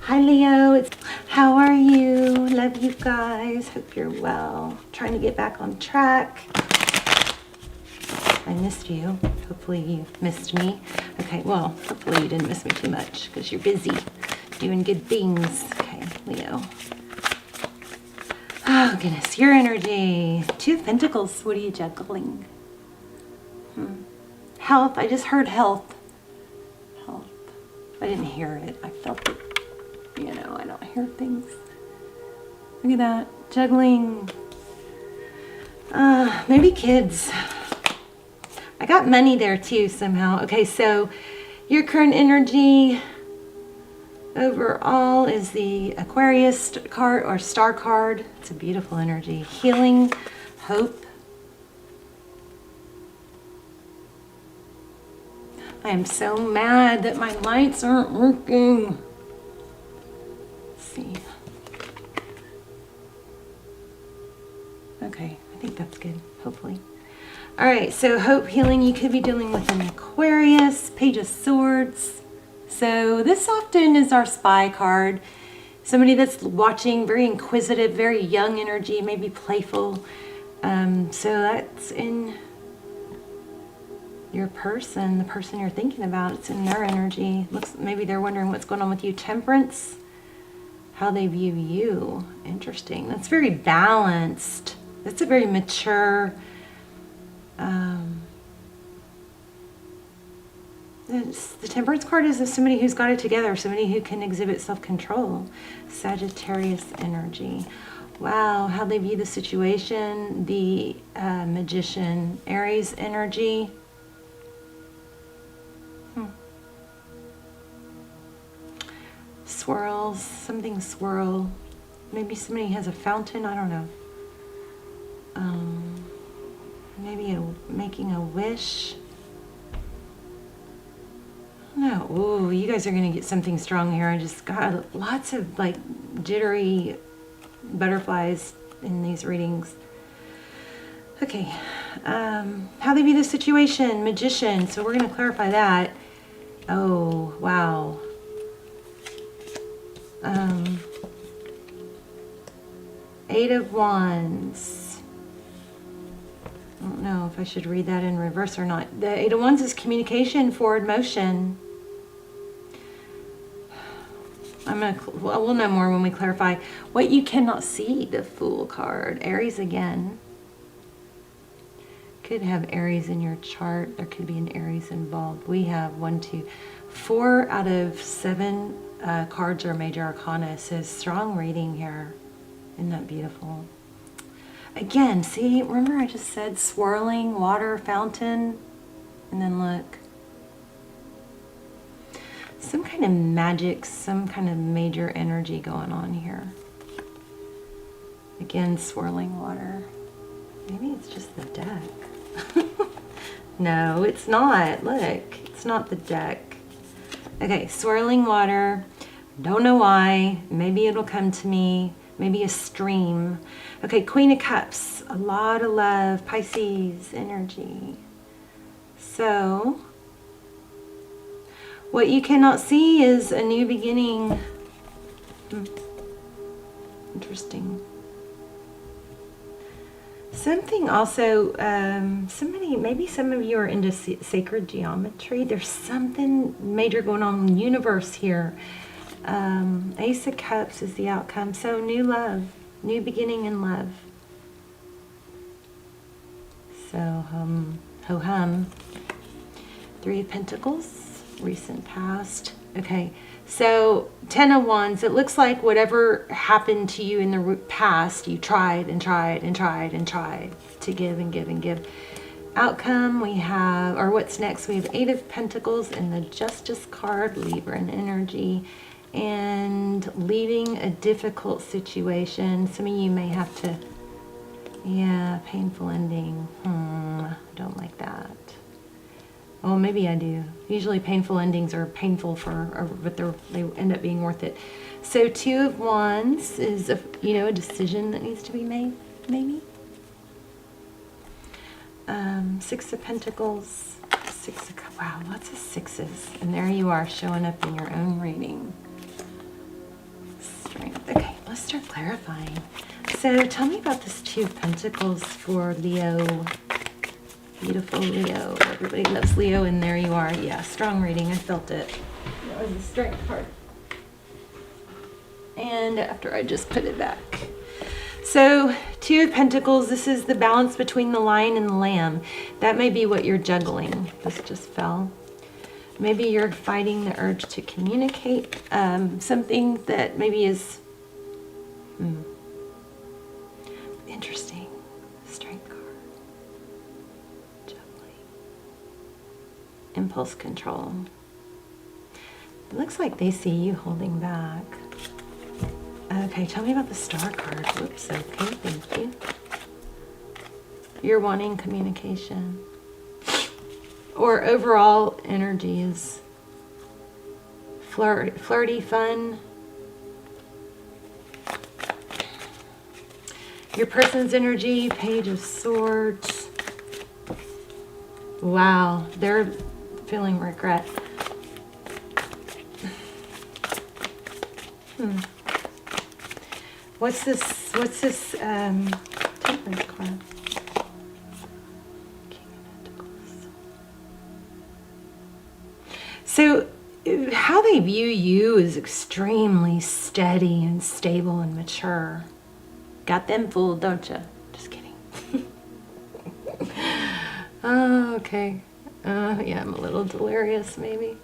Hi Leo, how are you? Love you guys. Hope you're well. Trying to get back on track. I missed you. Hopefully you missed me. Okay, well, hopefully you didn't miss me too much because you're busy doing good things. Okay, Leo. Oh goodness, your energy. Two of Pentacles. What are you juggling? Health. I just heard health. Health. I didn't hear it. I felt it. You know, I don't hear things. Look at that. Juggling. Maybe kids. I got money there too somehow. Okay, so your current energy overall is the Aquarius card or star card. It's a beautiful energy. Healing, hope. I am so mad that my lights aren't working. See. Okay, I think that's good, hopefully. All right, so hope, healing, you could be dealing with an Aquarius, Page of Swords. So this often is our spy card. Somebody that's watching, very inquisitive, very young energy, maybe playful. So that's in your person, the person you're thinking about. It's in their energy. Looks, maybe they're wondering what's going on with you. Temperance. How they view you. Interesting. That's very balanced. That's a very mature. The Temperance card is somebody who's got it together, somebody who can exhibit self-control. Sagittarius energy. Wow, how they view the situation. The Magician. Aries energy. Swirls, something swirl. Maybe somebody has a fountain, I don't know. Maybe making a wish. No, ooh, you guys are gonna get something strong here. I just got lots of like jittery butterflies in these readings. Okay, how they view the situation, Magician. So we're gonna clarify that. Oh, wow. Eight of Wands. I don't know if I should read that in reverse or not. The Eight of Wands is communication, forward motion. We'll know more when we clarify. What you cannot see, the Fool card. Aries again. Could have Aries in your chart. There could be an Aries involved. We have 4 out of 7 cards are major arcana. So strong reading here. Isn't that beautiful? Again, see, remember I just said swirling water fountain? And then look. Some kind of magic, some kind of major energy going on here. Again, swirling water. Maybe it's just the deck. No, it's not. Look, it's not the deck. Okay, swirling water. Don't know why. Maybe it'll come to me. Maybe a stream. Okay, Queen of Cups. A lot of love. Pisces energy. So, what you cannot see is a new beginning. Interesting. Something also, maybe some of you are into sacred geometry. There's something major going on in the universe here. Ace of Cups is the outcome. So new love, new beginning in love. So ho-hum. Three of Pentacles, recent past. Okay, so 10 of Wands. It looks like whatever happened to you in the past, you tried and tried and tried and tried to give and give and give. Outcome, we have, or what's next? We have 8 of Pentacles and the Justice card, Libran energy, and leaving a difficult situation. Some of you may have to, yeah, painful ending. Don't like that. Well, maybe I do. Usually painful endings are painful but they end up being worth it. So 2 of Wands is a decision that needs to be made, maybe. 6 of Pentacles, wow, lots of sixes. And there you are showing up in your own reading. let's start clarifying. So tell me about this Two of Pentacles for Leo. Beautiful Leo. Everybody loves Leo, and there you are. Yeah, strong reading. I felt it. That was the strength card. And after I just put it back. So, Two of Pentacles, this is the balance between the lion and the lamb. That may be what you're juggling. This just fell. Maybe you're fighting the urge to communicate something that maybe is interesting. Strength card. Juggling. Impulse control. It looks like they see you holding back. Okay, tell me about the Star card. Whoops, okay, thank you. You're wanting communication. Or overall energy is flirty, fun. Your person's energy, Page of Swords. Wow, they're feeling regret. What's this Temperance card? King of Pentacles. So how they view you is extremely steady and stable and mature. Got them fooled, don't you? Just kidding. Oh, okay. Yeah, I'm a little delirious, maybe.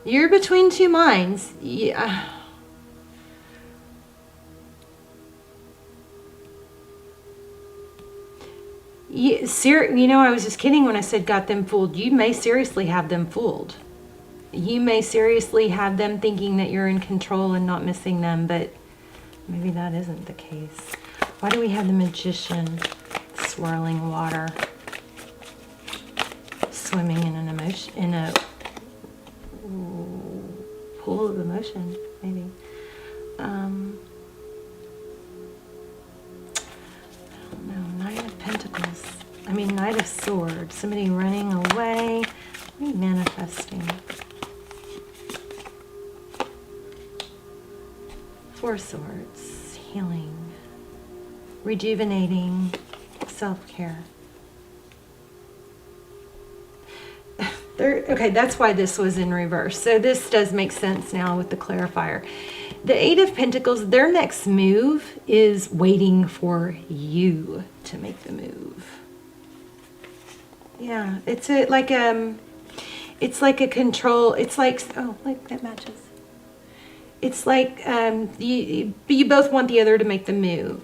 You're between two minds. Yeah. You know, I was just kidding when I said got them fooled. You may seriously have them fooled. You may seriously have them thinking that you're in control and not missing them, but maybe that isn't the case. Why do we have the Magician? Swirling water. Swimming in an emotion, in a pool of emotion, maybe. I don't know. Knight of Pentacles. I mean, Knight of Swords. Somebody running away. Manifesting. Four Swords. Healing. Rejuvenating. Self-care. Okay, that's why this was in reverse. So this does make sense now with the clarifier. The Eight of Pentacles, their next move is waiting for you to make the move. Yeah, it's like a control. It's like, oh, look, that matches. It's like you both want the other to make the move.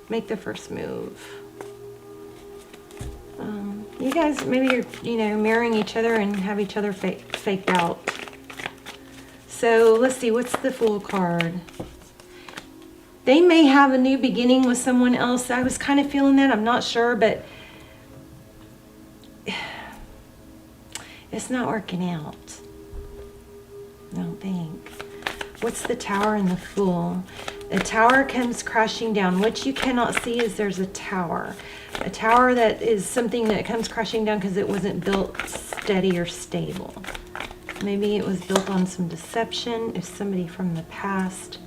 Make the first move. You guys, maybe you're, marrying each other and have each other faked out. So let's see, what's the Fool card? They may have a new beginning with someone else. I was kind of feeling that. I'm not sure, but it's not working out. I don't think. What's the Tower and the Fool? The Tower comes crashing down. What you cannot see is there's a tower. A tower that is something that comes crashing down because it wasn't built steady or stable. Maybe it was built on some deception. If somebody from the past.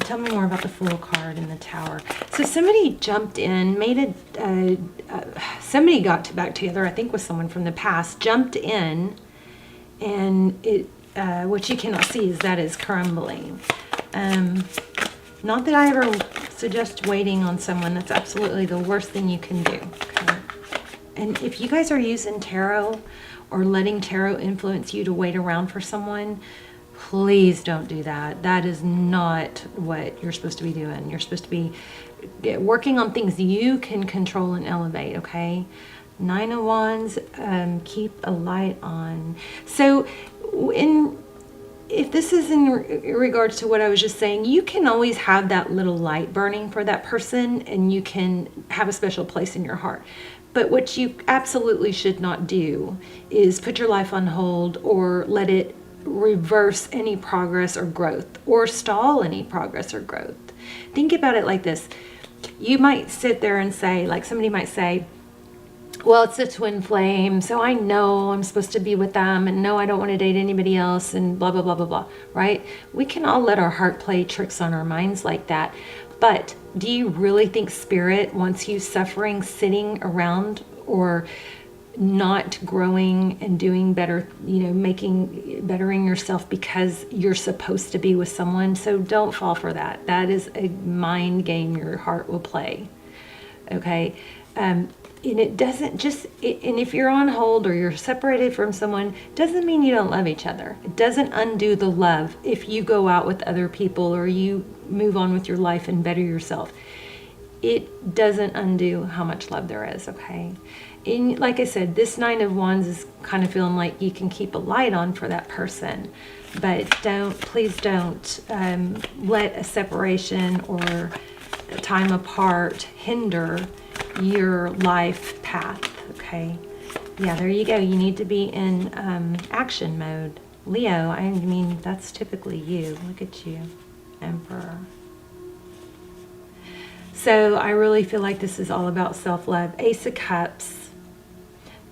Tell me more about the Fool card and the Tower. So somebody jumped in, somebody got back together, I think with someone from the past, jumped in, and what you cannot see is that is crumbling. Not that I ever suggest waiting on someone. That's absolutely the worst thing you can do. Okay? And if you guys are using tarot or letting tarot influence you to wait around for someone, please don't do that. That is not what you're supposed to be doing. You're supposed to be working on things you can control and elevate, okay? Nine of Wands, keep a light on. So if this is in regards to what I was just saying, you can always have that little light burning for that person, and you can have a special place in your heart. But what you absolutely should not do is put your life on hold or let it reverse any progress or growth or stall any progress or growth. Think about it like this. You might sit there and say, like somebody might say, well, it's a twin flame, so I know I'm supposed to be with them, and no, I don't want to date anybody else, and blah, blah, blah, blah, blah, right? We can all let our heart play tricks on our minds like that. But do you really think Spirit wants you suffering, sitting around, or not growing and doing better, bettering yourself because you're supposed to be with someone? So don't fall for that. That is a mind game your heart will play. Okay. And it doesn't just, and if you're on hold or you're separated from someone, doesn't mean you don't love each other. It doesn't undo the love if you go out with other people or you move on with your life and better yourself. It doesn't undo how much love there is, okay? And like I said, this Nine of Wands is kind of feeling like you can keep a light on for that person, but please don't let a separation or a time apart hinder your life path, okay? Yeah, there you go. You need to be in action mode. Leo, I mean, that's typically you. Look at you, Emperor. So I really feel like this is all about self-love. Ace of Cups,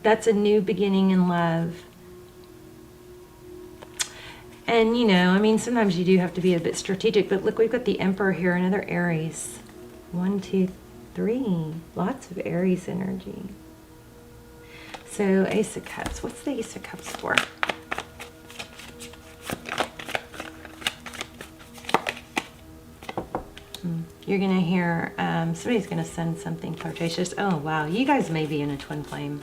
that's a new beginning in love. And, I mean, sometimes you do have to be a bit strategic, but look, we've got the Emperor here, another Aries. 1, 2, 3. Lots of Aries energy. So Ace of Cups. What's the Ace of Cups for? You're going to hear somebody's going to send something flirtatious. Oh, wow. You guys may be in a twin flame.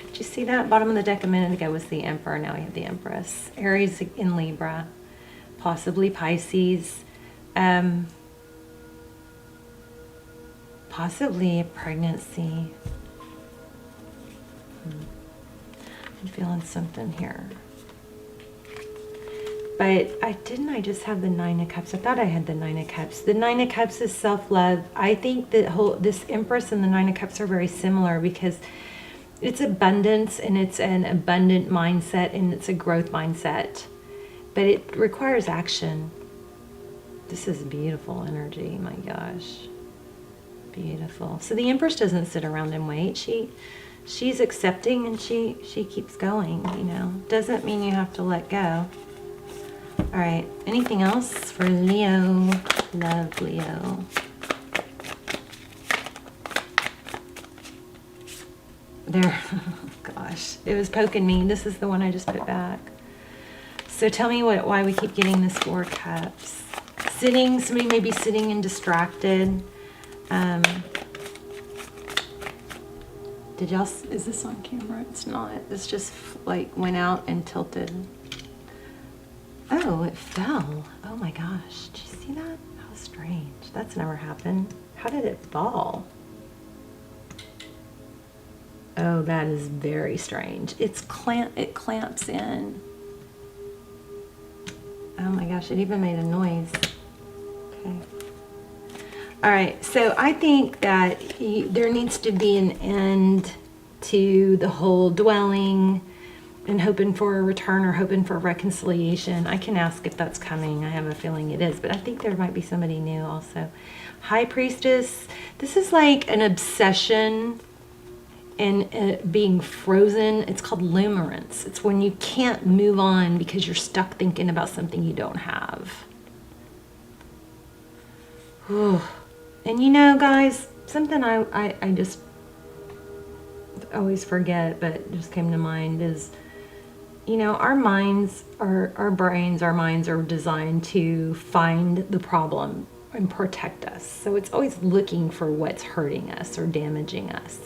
Did you see that? Bottom of the deck a minute ago was the Emperor. Now we have the Empress. Aries in Libra. Possibly Pisces. Possibly a pregnancy. I'm feeling something here. But I just have the Nine of Cups. I thought I had the Nine of Cups. The Nine of Cups is self-love. I think that this Empress and the Nine of Cups are very similar because it's abundance and it's an abundant mindset and it's a growth mindset. But it requires action. This is beautiful energy. My gosh. Beautiful. So the Empress doesn't sit around and wait. She's accepting and she keeps going, Doesn't mean you have to let go. All right. Anything else for Leo? Love, Leo. There. Gosh. It was poking me. This is the one I just put back. So tell me why we keep getting this Four of Cups. Somebody may be sitting and distracted. Is this on camera? It's not. It's just like went out and tilted. Oh, it fell. Oh my gosh. Did you see that? How strange. That's never happened. How did it fall? Oh, that is very strange. It clamps in. Oh my gosh, it even made a noise. Okay. All right, so I think that there needs to be an end to the whole dwelling and hoping for a return or hoping for reconciliation. I can ask if that's coming. I have a feeling it is, but I think there might be somebody new also. High Priestess, this is like an obsession and being frozen. It's called limerence. It's when you can't move on because you're stuck thinking about something you don't have. Whew. And guys, something I just always forget, but it just came to mind is, our minds, our brains, our minds are designed to find the problem and protect us. So it's always looking for what's hurting us or damaging us.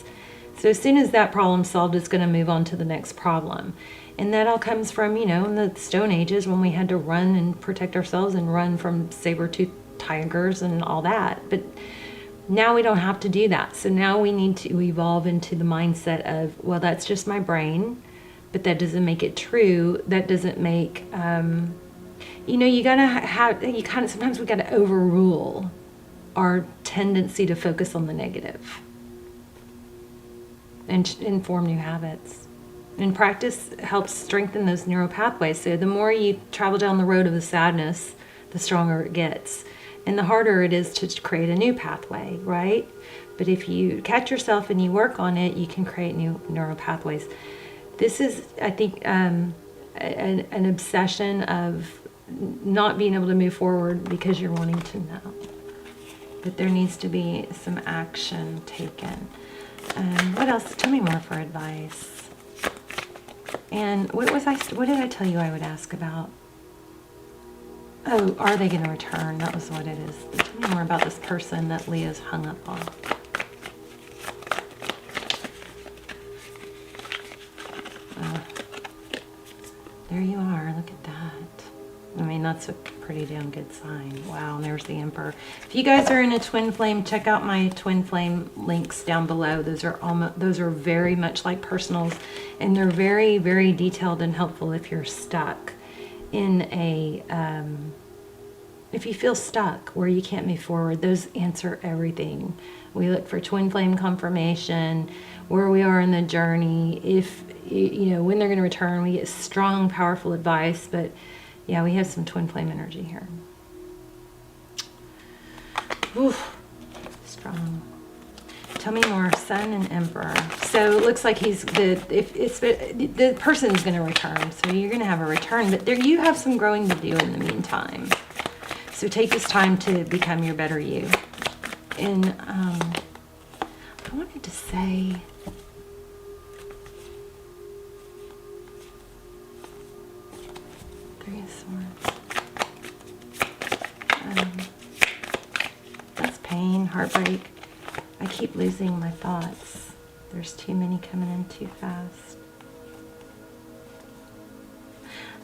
So as soon as that problem's solved, it's going to move on to the next problem. And that all comes from, in the Stone Ages when we had to run and protect ourselves and run from saber-toothed tigers and all that. But now we don't have to do that. So now we need to evolve into the mindset of, well, that's just my brain, but that doesn't make it true. That doesn't make, sometimes we gotta overrule our tendency to focus on the negative and form new habits. And practice helps strengthen those neural pathways. So the more you travel down the road of the sadness, the stronger it gets. And the harder it is to create a new pathway, right? But if you catch yourself and you work on it, you can create new neural pathways. This is, I think, an obsession of not being able to move forward because you're wanting to know. But there needs to be some action taken. What else? Tell me more for advice. And what did I tell you I would ask about? Oh, are they going to return? That was what it is. Tell me more about this person that Leah's hung up on. There you are. Look at that. I mean, that's a pretty damn good sign. Wow, and there's the Emperor. If you guys are in a twin flame, check out my twin flame links down below. Those are very much like personals, and they're very, very detailed and helpful if you're stuck in a if you feel stuck where you can't move forward. Those answer everything. We look for twin flame confirmation, where we are in the journey, if when they're going to return. We get strong, powerful advice. But yeah, we have some twin flame energy here. Oof, strong. Tell me more, Sun and Emperor. So it looks like the person's going to return. So you're going to have a return, but there you have some growing to do in the meantime. So take this time to become your better you. And I wanted to say, Three of Swords. That's pain, heartbreak. I keep losing my thoughts. There's too many coming in too fast.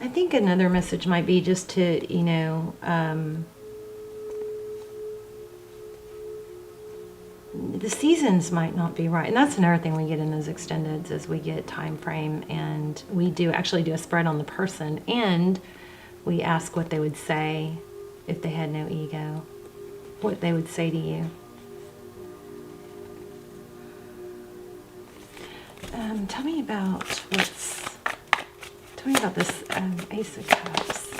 I think another message might be just to, the seasons might not be right. And that's another thing we get in those extendeds, is we get time frame, and we actually do a spread on the person, and we ask what they would say if they had no ego, what they would say to you. Tell me about this Ace of Cups.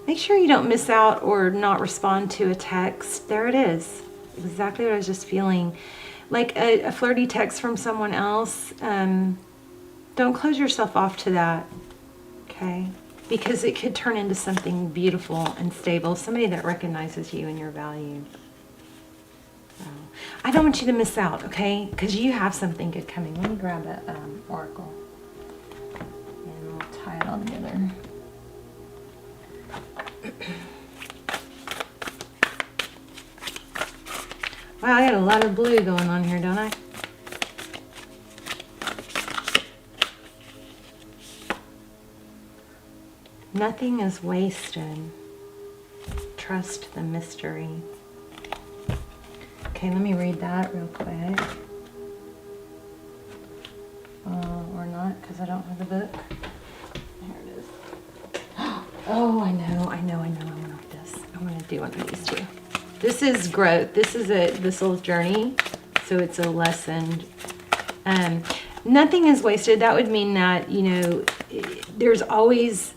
Make sure you don't miss out or not respond to a text. There it is. Exactly what I was just feeling. Like a flirty text from someone else. Don't close yourself off to that. Okay? Because it could turn into something beautiful and stable. Somebody that recognizes you and your value. I don't want you to miss out, okay? Because you have something good coming. Let me grab an oracle. And we'll tie it all together. Wow, I got a lot of blue going on here, don't I? Nothing is wasted. Trust the mystery. Okay, let me read that real quick. Or not, because I don't have the book. Here it is. Oh, I know. I want to read this. I want to do one of these too. This is growth. This is this little journey. So it's a lesson. Nothing is wasted. That would mean that, there's always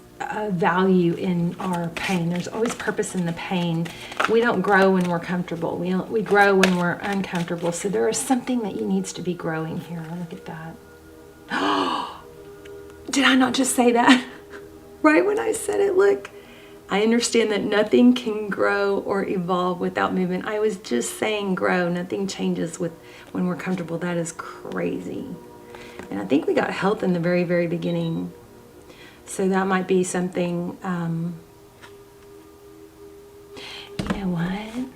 value in our pain. There's always purpose in the pain. We don't grow when we're comfortable. We grow when we're uncomfortable. So there is something that needs to be growing here. Look at that. Did I not just say that? Right when I said it, look. I understand that nothing can grow or evolve without movement. I was just saying grow. Nothing changes when we're comfortable. That is crazy. And I think we got health in the very, very beginning. So that might be something, you know what?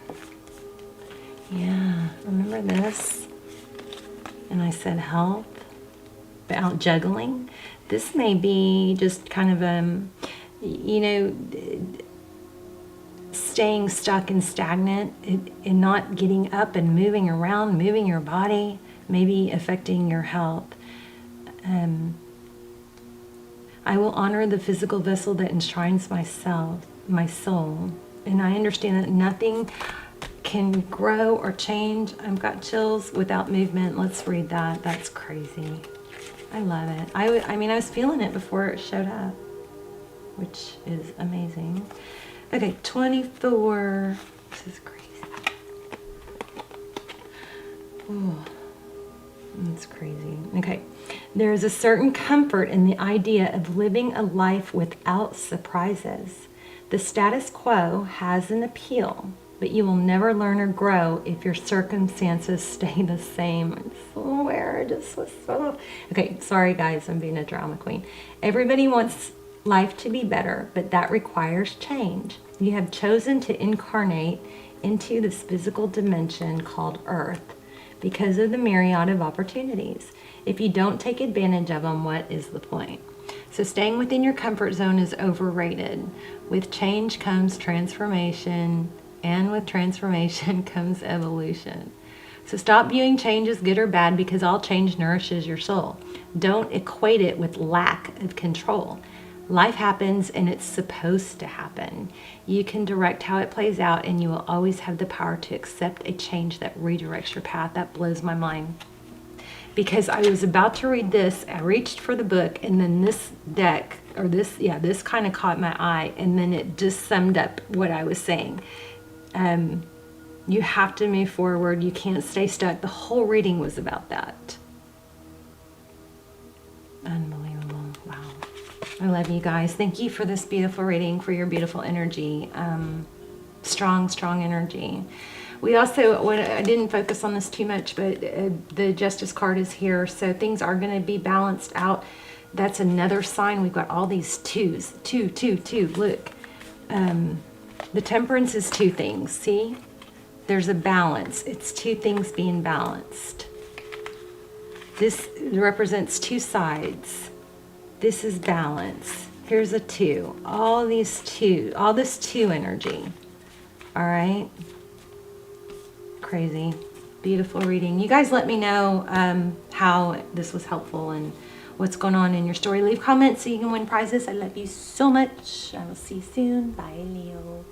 Yeah, remember this? And I said health, about juggling. This may be just kind of, staying stuck and stagnant and not getting up and moving around, moving your body, maybe affecting your health. I will honor the physical vessel that enshrines my soul. And I understand that nothing can grow or change. I've got chills without movement. Let's read that. That's crazy. I love it. I mean, I was feeling it before it showed up, which is amazing. Okay, 24. This is crazy. Oh, that's crazy. Okay. There is a certain comfort in the idea of living a life without surprises. The status quo has an appeal, but you will never learn or grow if your circumstances stay the same. I swear, it just was so... Okay, sorry guys, I'm being a drama queen. Everybody wants life to be better, but that requires change. You have chosen to incarnate into this physical dimension called Earth because of the myriad of opportunities. If you don't take advantage of them, what is the point? So staying within your comfort zone is overrated. With change comes transformation, and with transformation comes evolution. So stop viewing change as good or bad, because all change nourishes your soul. Don't equate it with lack of control. Life happens and it's supposed to happen. You can direct how it plays out, and you will always have the power to accept a change that redirects your path. That blows my mind. Because I was about to read this, I reached for the book, and then this deck, or this kind of caught my eye, and then it just summed up what I was saying. You have to move forward. You can't stay stuck. The whole reading was about that. Unbelievable. Wow. I love you guys. Thank you for this beautiful reading, for your beautiful energy. Strong energy. We also, I didn't focus on this too much, but the Justice card is here, so things are going to be balanced out. That's another sign. We've got all these twos. Two. Look. The Temperance is two things. See? There's a balance. It's two things being balanced. This represents two sides. This is balance. Here's a two. All this two energy. All right? Crazy. Beautiful reading. You guys let me know how this was helpful and what's going on in your story. Leave comments so you can win prizes. I love you so much. I will see you soon. Bye, Leo.